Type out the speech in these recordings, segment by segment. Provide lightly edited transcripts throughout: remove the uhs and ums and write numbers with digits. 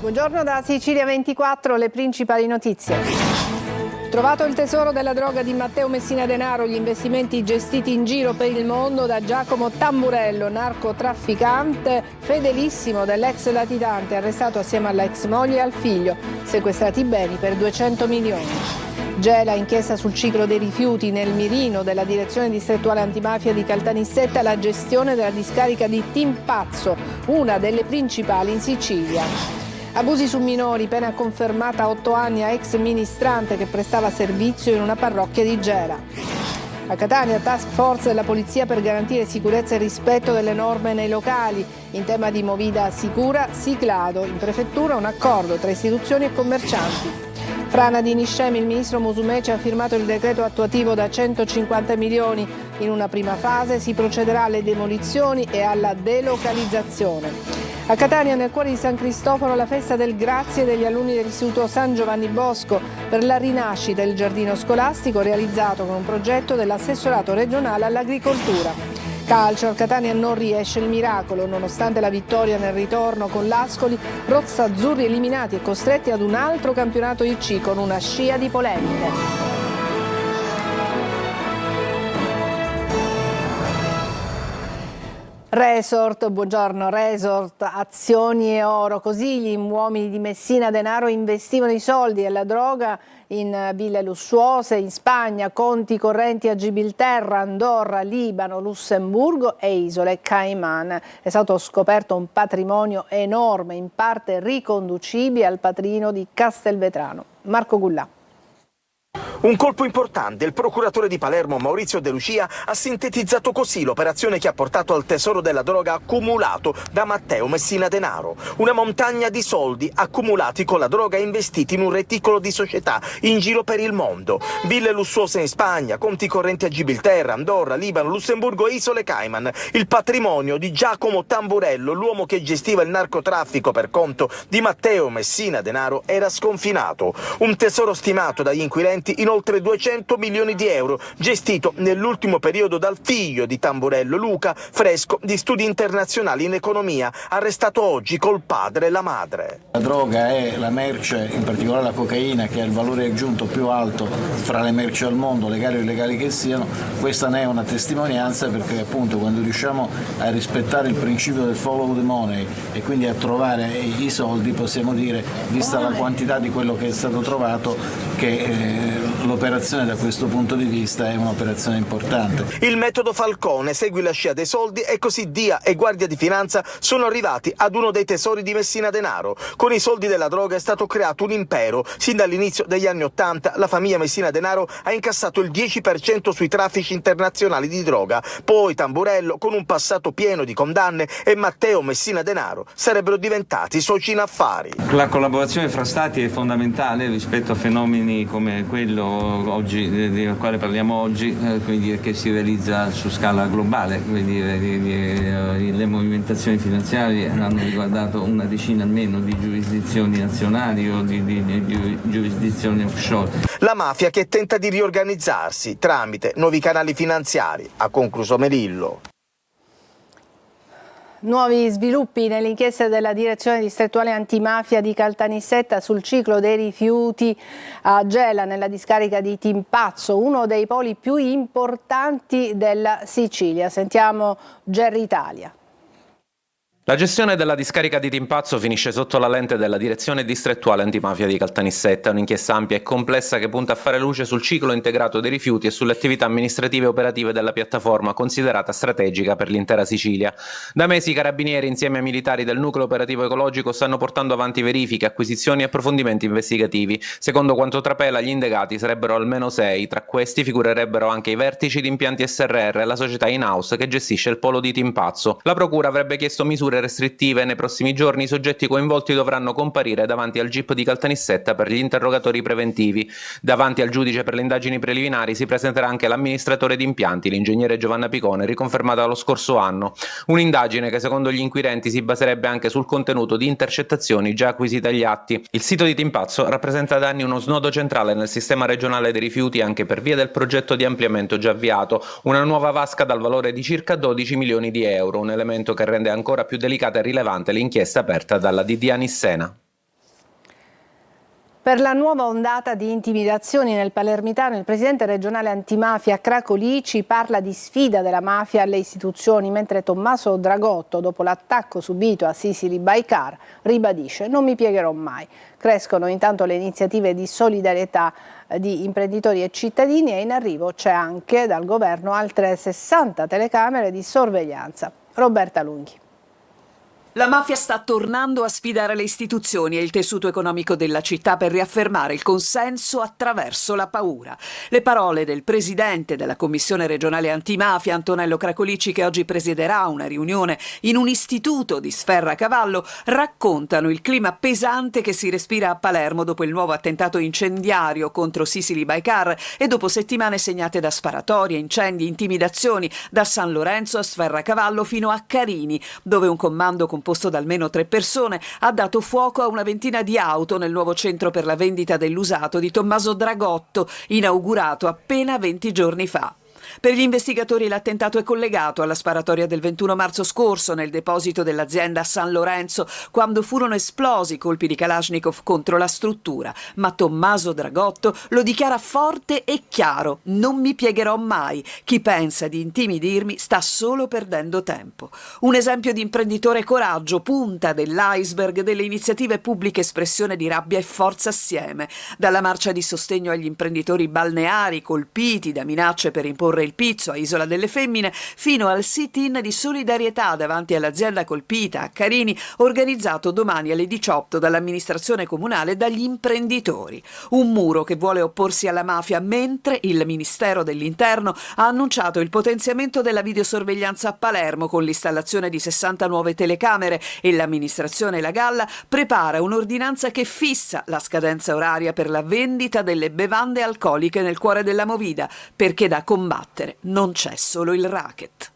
Buongiorno da Sicilia 24, le principali notizie. Trovato il tesoro della droga di Matteo Messina Denaro, gli investimenti gestiti in giro per il mondo da Giacomo Tamburello, narcotrafficante fedelissimo dell'ex latitante, arrestato assieme alla ex moglie e al figlio, sequestrati beni per 200 milioni. Gela inchiesta sul ciclo dei rifiuti nel mirino della direzione distrettuale antimafia di Caltanissetta, la gestione della discarica di Timpazzo, una delle principali in Sicilia. Abusi su minori, pena confermata a 8 anni a ex ministrante che prestava servizio in una parrocchia di Gela. A Catania, task force della polizia per garantire sicurezza e rispetto delle norme nei locali. In tema di movida sicura, Ciclado. In prefettura un accordo tra istituzioni e commercianti. Frana di Niscemi, il ministro Musumeci ha firmato il decreto attuativo da 150 milioni. In una prima fase si procederà alle demolizioni e alla delocalizzazione. A Catania, nel cuore di San Cristoforo, la festa del grazie degli alunni dell'Istituto San Giovanni Bosco per la rinascita del giardino scolastico realizzato con un progetto dell'assessorato regionale all'agricoltura. Calcio, al Catania non riesce il miracolo, nonostante la vittoria nel ritorno con l'Ascoli, rossazzurri eliminati e costretti ad un altro campionato IC con una scia di polemiche. Resort, buongiorno, Resort, azioni e oro, così gli uomini di Messina Denaro investivano i soldi e la droga in ville lussuose, in Spagna, conti correnti a Gibilterra, Andorra, Libano, Lussemburgo e isole Cayman. È stato scoperto un patrimonio enorme, in parte riconducibile al patrino di Castelvetrano. Marco Gullà. Un colpo importante. Il procuratore di Palermo Maurizio De Lucia ha sintetizzato così l'operazione che ha portato al tesoro della droga accumulato da Matteo Messina Denaro. Una montagna di soldi accumulati con la droga investiti in un reticolo di società in giro per il mondo. Ville lussuose in Spagna, conti correnti a Gibilterra, Andorra, Libano, Lussemburgo e isole Cayman. Il patrimonio di Giacomo Tamburello, l'uomo che gestiva il narcotraffico per conto di Matteo Messina Denaro, era sconfinato. Un tesoro stimato dagli inquirenti in oltre 200 milioni di euro, gestito nell'ultimo periodo dal figlio di Tamburello, Luca, fresco di studi internazionali in economia, arrestato oggi col padre e la madre. La droga è la merce, in particolare la cocaina, che ha il valore aggiunto più alto fra le merci al mondo, legali o illegali che siano. Questa ne è una testimonianza, perché appunto quando riusciamo a rispettare il principio del follow the money e quindi a trovare i soldi, possiamo dire, vista la quantità di quello che è stato trovato, che l'operazione da questo punto di vista è un'operazione importante. Il metodo Falcone segue la scia dei soldi e così Dia e Guardia di Finanza sono arrivati ad uno dei tesori di Messina Denaro. Con i soldi della droga è stato creato un impero. Sin dall'inizio degli anni '80 la famiglia Messina Denaro ha incassato il 10% sui traffici internazionali di droga. Poi Tamburello, con un passato pieno di condanne, e Matteo Messina Denaro sarebbero diventati soci in affari. La collaborazione fra stati è fondamentale rispetto a fenomeni come quello oggi, del quale parliamo oggi, quindi che si realizza su scala globale. Quindi le movimentazioni finanziarie hanno riguardato una decina almeno di giurisdizioni nazionali o di giurisdizioni offshore. La mafia che tenta di riorganizzarsi tramite nuovi canali finanziari, ha concluso Melillo. Nuovi sviluppi nell'inchiesta della direzione distrettuale antimafia di Caltanissetta sul ciclo dei rifiuti a Gela, nella discarica di Timpazzo, uno dei poli più importanti della Sicilia. Sentiamo Gerry Italia. La gestione della discarica di Timpazzo finisce sotto la lente della direzione distrettuale antimafia di Caltanissetta, un'inchiesta ampia e complessa che punta a fare luce sul ciclo integrato dei rifiuti e sulle attività amministrative e operative della piattaforma, considerata strategica per l'intera Sicilia. Da mesi i carabinieri insieme ai militari del nucleo operativo ecologico stanno portando avanti verifiche, acquisizioni e approfondimenti investigativi. Secondo quanto trapela, gli indagati sarebbero almeno 6, tra questi figurerebbero anche i vertici di impianti SRR e la società in-house che gestisce il polo di Timpazzo. La procura avrebbe chiesto misure restrittive. Nei prossimi giorni i soggetti coinvolti dovranno comparire davanti al GIP di Caltanissetta per gli interrogatori preventivi. Davanti al giudice per le indagini preliminari si presenterà anche l'amministratore di impianti, l'ingegnere Giovanna Picone, riconfermata lo scorso anno. Un'indagine che secondo gli inquirenti si baserebbe anche sul contenuto di intercettazioni già acquisite agli atti. Il sito di Timpazzo rappresenta da anni uno snodo centrale nel sistema regionale dei rifiuti, anche per via del progetto di ampliamento già avviato, una nuova vasca dal valore di circa 12 milioni di euro, un elemento che rende ancora più delicata e rilevante l'inchiesta aperta dalla DDA Nissena. Per la nuova ondata di intimidazioni nel palermitano, il presidente regionale antimafia Cracolici parla di sfida della mafia alle istituzioni, mentre Tommaso Dragotto, dopo l'attacco subito a Sicily by Car, ribadisce: non mi piegherò mai. Crescono intanto le iniziative di solidarietà di imprenditori e cittadini e in arrivo c'è anche dal governo altre 60 telecamere di sorveglianza. Roberta Lunghi. La mafia sta tornando a sfidare le istituzioni e il tessuto economico della città per riaffermare il consenso attraverso la paura. Le parole del presidente della Commissione regionale antimafia, Antonello Cracolici, che oggi presiederà una riunione in un istituto di Sferracavallo, raccontano il clima pesante che si respira a Palermo dopo il nuovo attentato incendiario contro Sicily by Car e dopo settimane segnate da sparatorie, incendi, intimidazioni, da San Lorenzo a Sferracavallo fino a Carini, dove un comando composto da almeno 3 persone ha dato fuoco a una ventina di auto nel nuovo centro per la vendita dell'usato di Tommaso Dragotto, inaugurato appena 20 giorni fa. Per gli investigatori l'attentato è collegato alla sparatoria del 21 marzo scorso nel deposito dell'azienda San Lorenzo, quando furono esplosi colpi di Kalashnikov contro la struttura. Ma Tommaso Dragotto lo dichiara forte e chiaro: non mi piegherò mai. Chi pensa di intimidirmi sta solo perdendo tempo. Un esempio di imprenditore coraggio, punta dell'iceberg delle iniziative pubbliche, espressione di rabbia e forza assieme. Dalla marcia di sostegno agli imprenditori balneari colpiti da minacce per imporre il pizzo a Isola delle Femmine, fino al sit-in di solidarietà davanti all'azienda colpita a Carini, organizzato domani alle 18 dall'amministrazione comunale e dagli imprenditori. Un muro che vuole opporsi alla mafia, mentre il Ministero dell'Interno ha annunciato il potenziamento della videosorveglianza a Palermo con l'installazione di 60 nuove telecamere, e l'amministrazione La Galla prepara un'ordinanza che fissa la scadenza oraria per la vendita delle bevande alcoliche nel cuore della movida, perché da combattere non c'è solo il racket.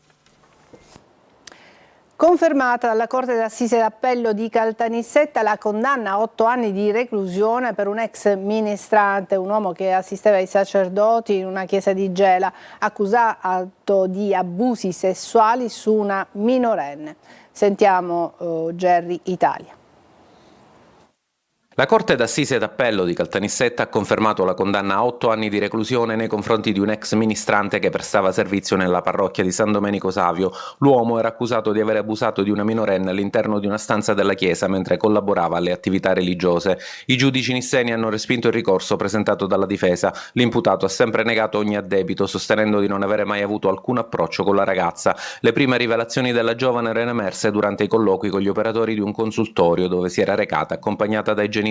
Confermata dalla Corte d'Assise d'Appello di Caltanissetta la condanna a 8 anni di reclusione per un ex ministrante, un uomo che assisteva i sacerdoti in una chiesa di Gela, accusato di abusi sessuali su una minorenne. Sentiamo Gerry Italia. La Corte d'Assise d'Appello di Caltanissetta ha confermato la condanna a 8 anni di reclusione nei confronti di un ex ministrante che prestava servizio nella parrocchia di San Domenico Savio. L'uomo era accusato di aver abusato di una minorenne all'interno di una stanza della chiesa mentre collaborava alle attività religiose. I giudici nisseni hanno respinto il ricorso presentato dalla difesa. L'imputato ha sempre negato ogni addebito, sostenendo di non avere mai avuto alcun approccio con la ragazza. Le prime rivelazioni della giovane erano emerse durante i colloqui con gli operatori di un consultorio dove si era recata accompagnata dai genitori.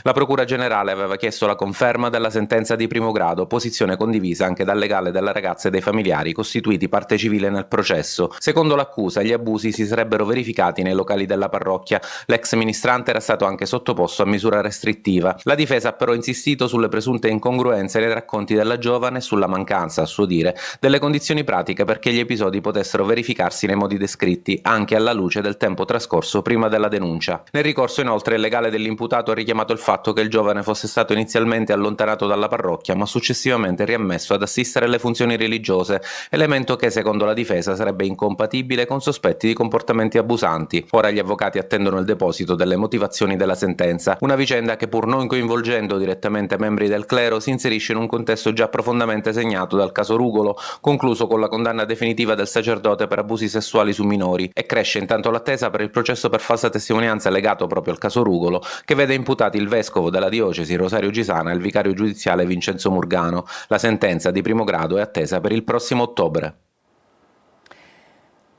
La Procura Generale aveva chiesto la conferma della sentenza di primo grado, posizione condivisa anche dal legale della ragazza e dei familiari costituiti parte civile nel processo. Secondo l'accusa, gli abusi si sarebbero verificati nei locali della parrocchia. L'ex ministrante era stato anche sottoposto a misura restrittiva. La difesa ha però insistito sulle presunte incongruenze nei racconti della giovane e sulla mancanza, a suo dire, delle condizioni pratiche perché gli episodi potessero verificarsi nei modi descritti, anche alla luce del tempo trascorso prima della denuncia. Nel ricorso, inoltre, il legale dell'imputato ha richiamato il fatto che il giovane fosse stato inizialmente allontanato dalla parrocchia ma successivamente riammesso ad assistere alle funzioni religiose, elemento che secondo la difesa sarebbe incompatibile con sospetti di comportamenti abusanti. Ora gli avvocati attendono il deposito delle motivazioni della sentenza, una vicenda che, pur non coinvolgendo direttamente membri del clero, si inserisce in un contesto già profondamente segnato dal caso Rugolo, concluso con la condanna definitiva del sacerdote per abusi sessuali su minori, e cresce intanto l'attesa per il processo per falsa testimonianza legato proprio al caso Rugolo, che vede imputati il vescovo della diocesi Rosario Gisana e il vicario giudiziale Vincenzo Murgano. La sentenza di primo grado è attesa per il prossimo ottobre.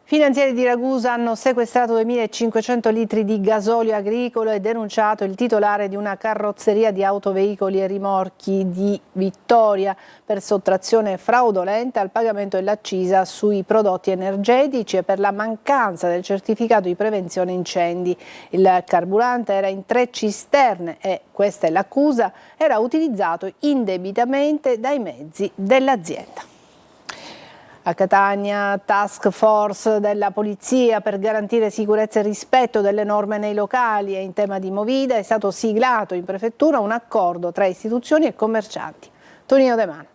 Finanzieri di Ragusa hanno sequestrato 2.500 litri di gasolio agricolo e denunciato il titolare di una carrozzeria di autoveicoli e rimorchi di Vittoria per sottrazione fraudolenta al pagamento dell'accisa sui prodotti energetici e per la mancanza del certificato di prevenzione incendi. Il carburante era in 3 cisterne e, questa è l'accusa, era utilizzato indebitamente dai mezzi dell'azienda. A Catania, task force della polizia per garantire sicurezza e rispetto delle norme nei locali, e in tema di movida è stato siglato in prefettura un accordo tra istituzioni e commercianti. Tonino De Mano.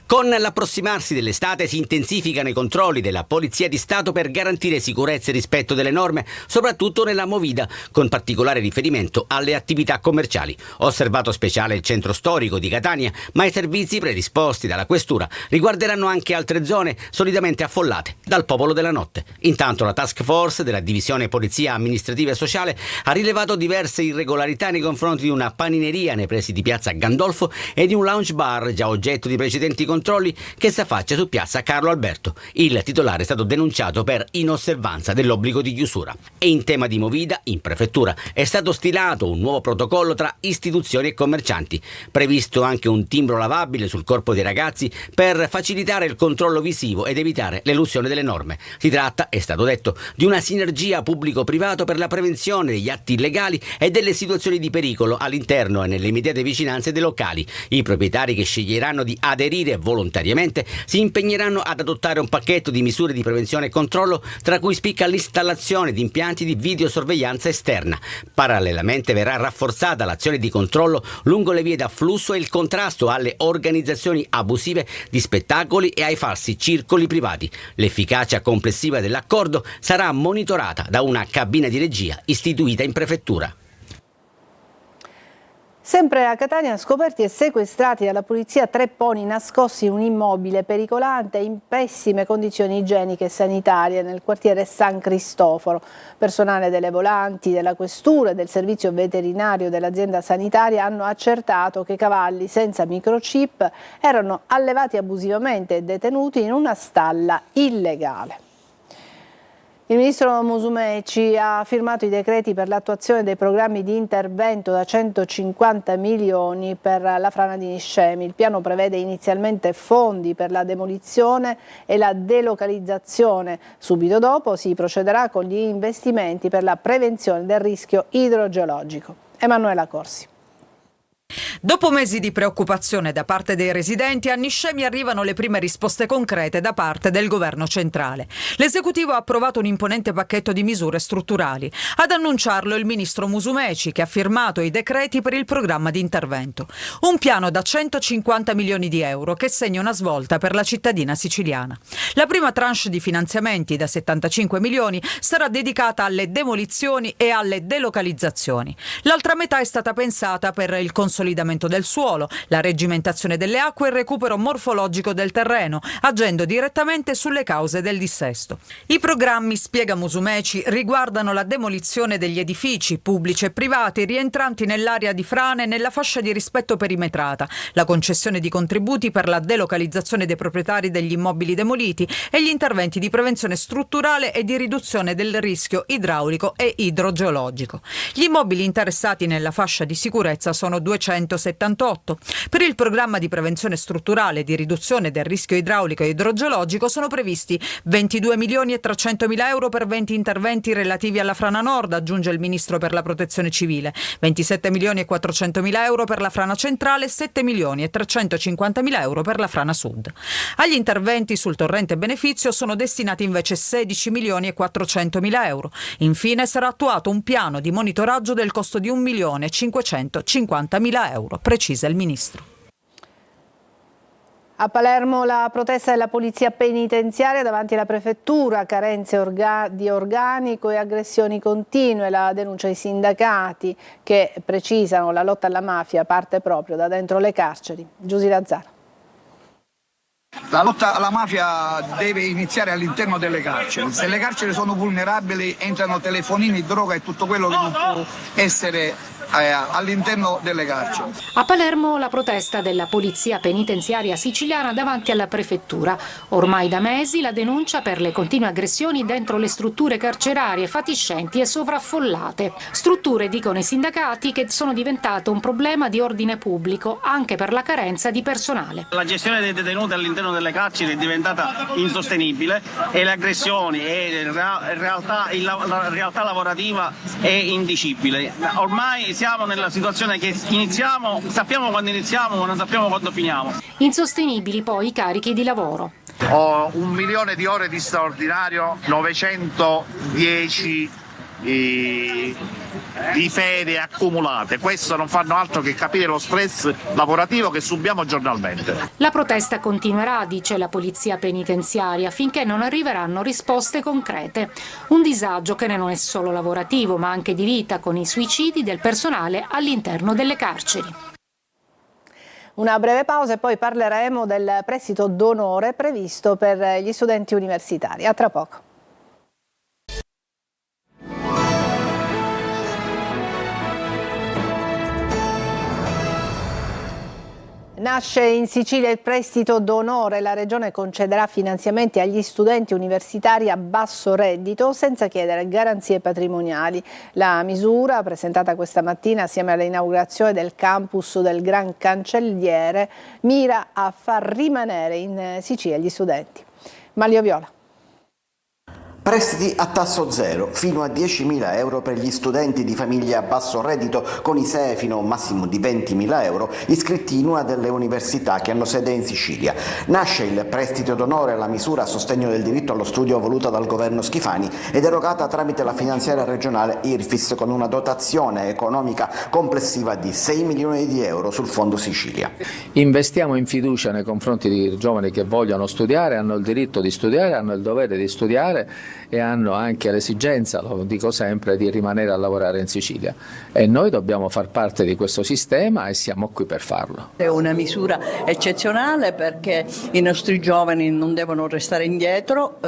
Con l'approssimarsi dell'estate si intensificano i controlli della Polizia di Stato per garantire sicurezza e rispetto delle norme, soprattutto nella movida, con particolare riferimento alle attività commerciali. Osservato speciale il centro storico di Catania, ma i servizi predisposti dalla Questura riguarderanno anche altre zone solitamente affollate dal popolo della notte. Intanto la task force della divisione Polizia Amministrativa e Sociale ha rilevato diverse irregolarità nei confronti di una panineria nei pressi di piazza Gandolfo e di un lounge bar già oggetto di precedenti controlli che si affaccia su piazza Carlo Alberto. Il titolare è stato denunciato per inosservanza dell'obbligo di chiusura. E in tema di movida, in prefettura è stato stilato un nuovo protocollo tra istituzioni e commercianti. Previsto anche un timbro lavabile sul corpo dei ragazzi per facilitare il controllo visivo ed evitare l'elusione delle norme. Si tratta, è stato detto, di una sinergia pubblico-privato per la prevenzione degli atti illegali e delle situazioni di pericolo all'interno e nelle immediate vicinanze dei locali. I proprietari che sceglieranno di aderire volontariamente si impegneranno ad adottare un pacchetto di misure di prevenzione e controllo, tra cui spicca l'installazione di impianti di videosorveglianza esterna. Parallelamente verrà rafforzata l'azione di controllo lungo le vie d'afflusso e il contrasto alle organizzazioni abusive di spettacoli e ai falsi circoli privati. L'efficacia complessiva dell'accordo sarà monitorata da una cabina di regia istituita in prefettura. Sempre a Catania, scoperti e sequestrati dalla polizia 3 poni nascosti in un immobile pericolante e in pessime condizioni igieniche e sanitarie nel quartiere San Cristoforo. Personale delle volanti, della questura e del servizio veterinario dell'azienda sanitaria hanno accertato che i cavalli senza microchip erano allevati abusivamente e detenuti in una stalla illegale. Il ministro Musumeci ha firmato i decreti per l'attuazione dei programmi di intervento da 150 milioni per la frana di Niscemi. Il piano prevede inizialmente fondi per la demolizione e la delocalizzazione. Subito dopo si procederà con gli investimenti per la prevenzione del rischio idrogeologico. Emanuela Corsi. Dopo mesi di preoccupazione da parte dei residenti, a Niscemi arrivano le prime risposte concrete da parte del governo centrale. L'esecutivo ha approvato un imponente pacchetto di misure strutturali. Ad annunciarlo il ministro Musumeci, che ha firmato i decreti per il programma di intervento. Un piano da 150 milioni di euro che segna una svolta per la cittadina siciliana. La prima tranche di finanziamenti da 75 milioni sarà dedicata alle demolizioni e alle delocalizzazioni. L'altra metà è stata pensata per il consolidamento del suolo, la reggimentazione delle acque e il recupero morfologico del terreno, agendo direttamente sulle cause del dissesto. I programmi, spiega Musumeci, riguardano la demolizione degli edifici pubblici e privati rientranti nell'area di frane e nella fascia di rispetto perimetrata, la concessione di contributi per la delocalizzazione dei proprietari degli immobili demoliti e gli interventi di prevenzione strutturale e di riduzione del rischio idraulico e idrogeologico. Gli immobili interessati nella fascia di sicurezza sono 278. Per il programma di prevenzione strutturale e di riduzione del rischio idraulico e idrogeologico sono previsti 22 milioni e 300 mila euro per 20 interventi relativi alla frana nord, aggiunge il ministro per la protezione civile, 27 milioni e 400 mila euro per la frana centrale e 7 milioni e 350 mila euro per la frana sud. Agli interventi sul torrente beneficio sono destinati invece 16 milioni e 400 mila euro. Infine sarà attuato un piano di monitoraggio del costo di 1 milione e 550 mila euro, precisa il ministro. A Palermo la protesta della polizia penitenziaria davanti alla prefettura, carenze di organico e aggressioni continue, la denuncia ai sindacati che precisano la lotta alla mafia parte proprio da dentro le carceri. Giusy Lazzaro. La lotta alla mafia deve iniziare all'interno delle carceri. Se le carceri sono vulnerabili entrano telefonini, droga e tutto quello che non può essere all'interno delle carceri. A Palermo la protesta della polizia penitenziaria siciliana davanti alla prefettura. Ormai da mesi la denuncia per le continue aggressioni dentro le strutture carcerarie fatiscenti e sovraffollate. Strutture, dicono i sindacati, che sono diventate un problema di ordine pubblico anche per la carenza di personale. La gestione dei detenuti all'interno delle carceri è diventata insostenibile e le aggressioni e la realtà lavorativa è indicibile. Ormai siamo nella situazione che sappiamo quando iniziamo ma non sappiamo quando finiamo. Insostenibili poi i carichi di lavoro. Ho 1 milione di ore di straordinario, 910 di ferie accumulate. Questo non fanno altro che capire lo stress lavorativo che subiamo giornalmente. La protesta continuerà, dice la polizia penitenziaria, finché non arriveranno risposte concrete. Un disagio che non è solo lavorativo, ma anche di vita, con i suicidi del personale all'interno delle carceri. Una breve pausa e poi parleremo del prestito d'onore previsto per gli studenti universitari. A tra poco. Nasce in Sicilia il prestito d'onore. La Regione concederà finanziamenti agli studenti universitari a basso reddito senza chiedere garanzie patrimoniali. La misura, presentata questa mattina assieme all'inaugurazione del campus del Gran Cancelliere, mira a far rimanere in Sicilia gli studenti. Manlio Viola. Prestiti a tasso zero, fino a 10.000 euro per gli studenti di famiglie a basso reddito con ISEE fino a un massimo di 20.000 euro iscritti in una delle università che hanno sede in Sicilia. Nasce il prestito d'onore, la misura a sostegno del diritto allo studio voluta dal governo Schifani ed erogata tramite la finanziaria regionale IRFIS con una dotazione economica complessiva di 6 milioni di euro sul Fondo Sicilia. Investiamo in fiducia nei confronti di giovani che vogliono studiare, hanno il diritto di studiare, hanno il dovere di studiare e hanno anche l'esigenza, lo dico sempre, di rimanere a lavorare in Sicilia e noi dobbiamo far parte di questo sistema e siamo qui per farlo. È una misura eccezionale perché i nostri giovani non devono restare indietro,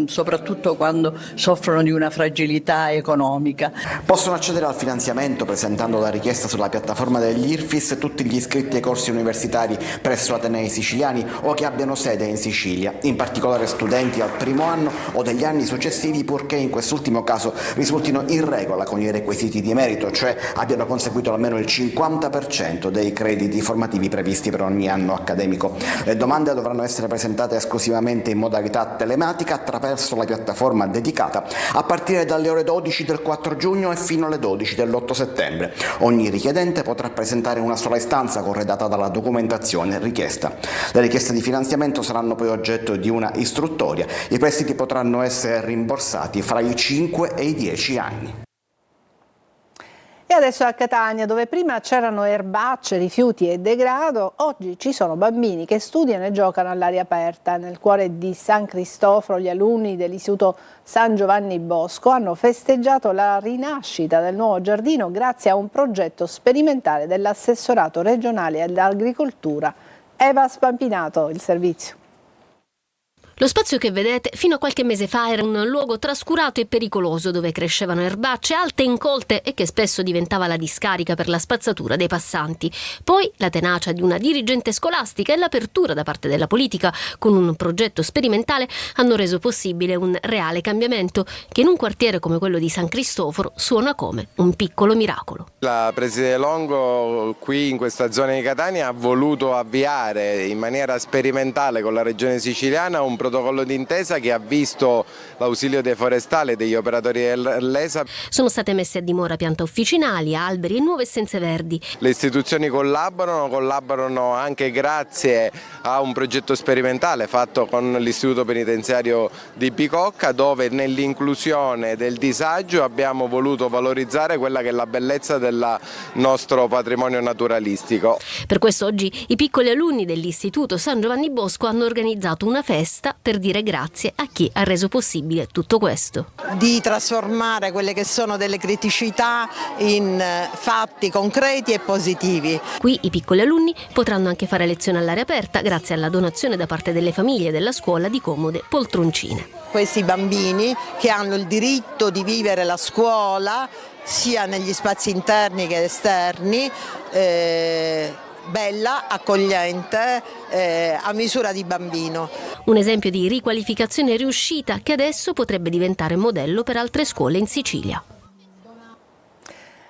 soprattutto quando soffrono di una fragilità economica. Possono accedere al finanziamento presentando la richiesta sulla piattaforma degli IRFIS tutti gli iscritti ai corsi universitari presso atenei siciliani o che abbiano sede in Sicilia, in particolare studenti al primo anno o degli anni successivi, purché in quest'ultimo caso risultino in regola con i requisiti di merito, cioè abbiano conseguito almeno il 50% dei crediti formativi previsti per ogni anno accademico. Le domande dovranno essere presentate esclusivamente in modalità telematica attraverso la piattaforma dedicata a partire dalle ore 12 del 4 giugno e fino alle 12 dell'8 settembre. Ogni richiedente potrà presentare una sola istanza corredata dalla documentazione richiesta. Le richieste di finanziamento saranno poi oggetto di una istruttoria. I prestiti potranno essere rimborsati fra i 5 e i 10 anni. E adesso a Catania, dove prima c'erano erbacce, rifiuti e degrado, oggi ci sono bambini che studiano e giocano all'aria aperta. Nel cuore di San Cristoforo gli alunni dell'Istituto San Giovanni Bosco hanno festeggiato la rinascita del nuovo giardino grazie a un progetto sperimentale dell'assessorato regionale all'agricoltura. Eva Spampinato, il servizio. Lo spazio che vedete fino a qualche mese fa era un luogo trascurato e pericoloso dove crescevano erbacce alte e incolte e che spesso diventava la discarica per la spazzatura dei passanti. Poi la tenacia di una dirigente scolastica e l'apertura da parte della politica con un progetto sperimentale hanno reso possibile un reale cambiamento che in un quartiere come quello di San Cristoforo suona come un piccolo miracolo. La preside Longo qui in questa zona di Catania ha voluto avviare in maniera sperimentale con la regione siciliana un protocollo d'intesa che ha visto l'ausilio dei forestali e degli operatori dell'ESA. Sono state messe a dimora piante officinali, alberi e nuove essenze verdi. Le istituzioni collaborano anche grazie a un progetto sperimentale fatto con l'istituto penitenziario di Bicocca, dove nell'inclusione del disagio abbiamo voluto valorizzare quella che è la bellezza del nostro patrimonio naturalistico. Per questo oggi i piccoli alunni dell'Istituto San Giovanni Bosco hanno organizzato una festa per dire grazie a chi ha reso possibile tutto questo. Di trasformare quelle che sono delle criticità in fatti concreti e positivi. Qui i piccoli alunni potranno anche fare lezioni all'aria aperta grazie alla donazione da parte delle famiglie della scuola di comode poltroncine. Questi bambini che hanno il diritto di vivere la scuola sia negli spazi interni che esterni, bella, accogliente, a misura di bambino. Un esempio di riqualificazione riuscita che adesso potrebbe diventare modello per altre scuole in Sicilia.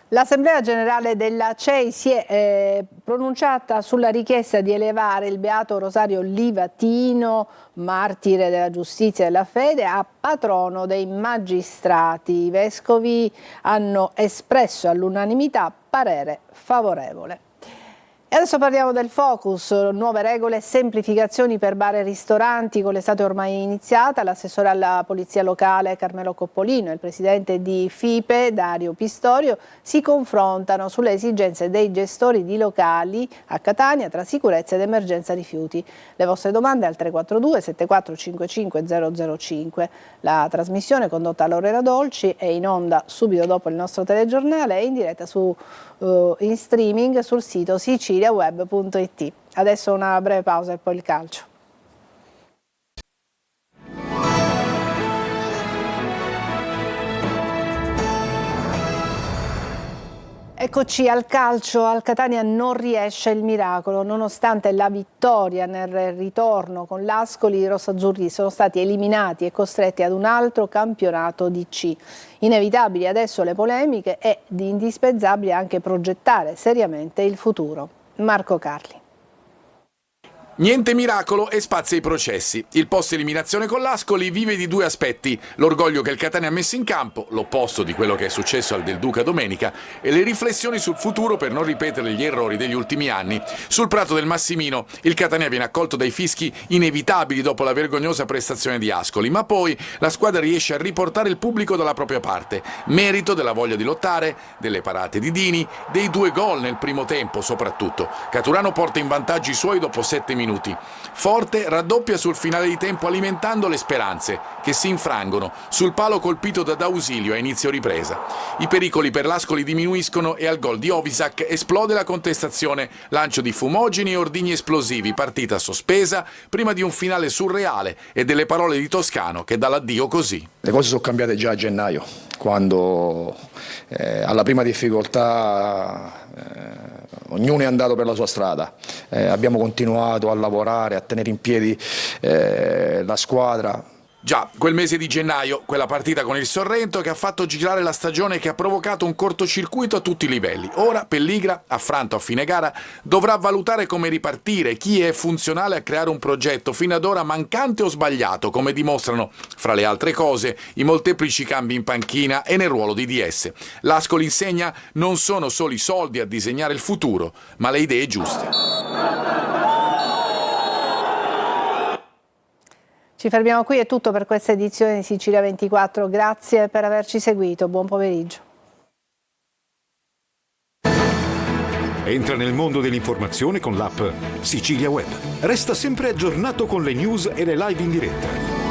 L'Assemblea Generale della CEI si è pronunciata sulla richiesta di elevare il Beato Rosario Livatino, martire della giustizia e della fede, a patrono dei magistrati. I vescovi hanno espresso all'unanimità parere favorevole. E adesso parliamo del Focus, nuove regole e semplificazioni per bar e ristoranti. Con l'estate ormai iniziata, l'assessore alla polizia locale Carmelo Coppolino e il presidente di FIPE Dario Pistorio si confrontano sulle esigenze dei gestori di locali a Catania tra sicurezza ed emergenza rifiuti. Le vostre domande al 342 7455 005. La trasmissione condotta da Lorena Dolci è in onda subito dopo il nostro telegiornale e in diretta in streaming sul sito siciliaweb.it. Adesso una breve pausa e poi il calcio. Eccoci al calcio, al Catania non riesce il miracolo, nonostante la vittoria nel ritorno con l'Ascoli, i rossazzurri sono stati eliminati e costretti ad un altro campionato di C. Inevitabili adesso le polemiche e indispensabile anche progettare seriamente il futuro. Marco Carli. Niente miracolo e spazia i processi. Il post eliminazione con l'Ascoli vive di due aspetti: l'orgoglio che il Catania ha messo in campo, l'opposto di quello che è successo al Del Duca domenica, e le riflessioni sul futuro per non ripetere gli errori degli ultimi anni. Sul prato del Massimino il Catania viene accolto dai fischi inevitabili dopo la vergognosa prestazione di Ascoli, ma poi la squadra riesce a riportare il pubblico dalla propria parte, merito della voglia di lottare, delle parate di Dini, dei 2 gol nel primo tempo soprattutto. Caturano porta in vantaggio i suoi dopo 7 minuti. Forte raddoppia sul finale di tempo alimentando le speranze, che si infrangono sul palo colpito da D'Ausilio a inizio ripresa. I pericoli per l'Ascoli diminuiscono e al gol di Ovisac esplode la contestazione, lancio di fumogeni e ordigni esplosivi, partita sospesa prima di un finale surreale e delle parole di Toscano che dà l'addio così. Le cose sono cambiate già a gennaio, quando alla prima difficoltà ognuno è andato per la sua strada. Abbiamo continuato a lavorare, a tenere in piedi la squadra. Già, quel mese di gennaio, quella partita con il Sorrento che ha fatto girare la stagione e che ha provocato un cortocircuito a tutti i livelli. Ora Pelligra, affranto a fine gara, dovrà valutare come ripartire, chi è funzionale a creare un progetto fino ad ora mancante o sbagliato, come dimostrano, fra le altre cose, i molteplici cambi in panchina e nel ruolo di DS. L'Ascoli insegna: non sono solo i soldi a disegnare il futuro, ma le idee giuste. Ci fermiamo qui, è tutto per questa edizione di Sicilia 24. Grazie per averci seguito, buon pomeriggio. Entra nel mondo dell'informazione con l'app Sicilia Web. Resta sempre aggiornato con le news e le live in diretta.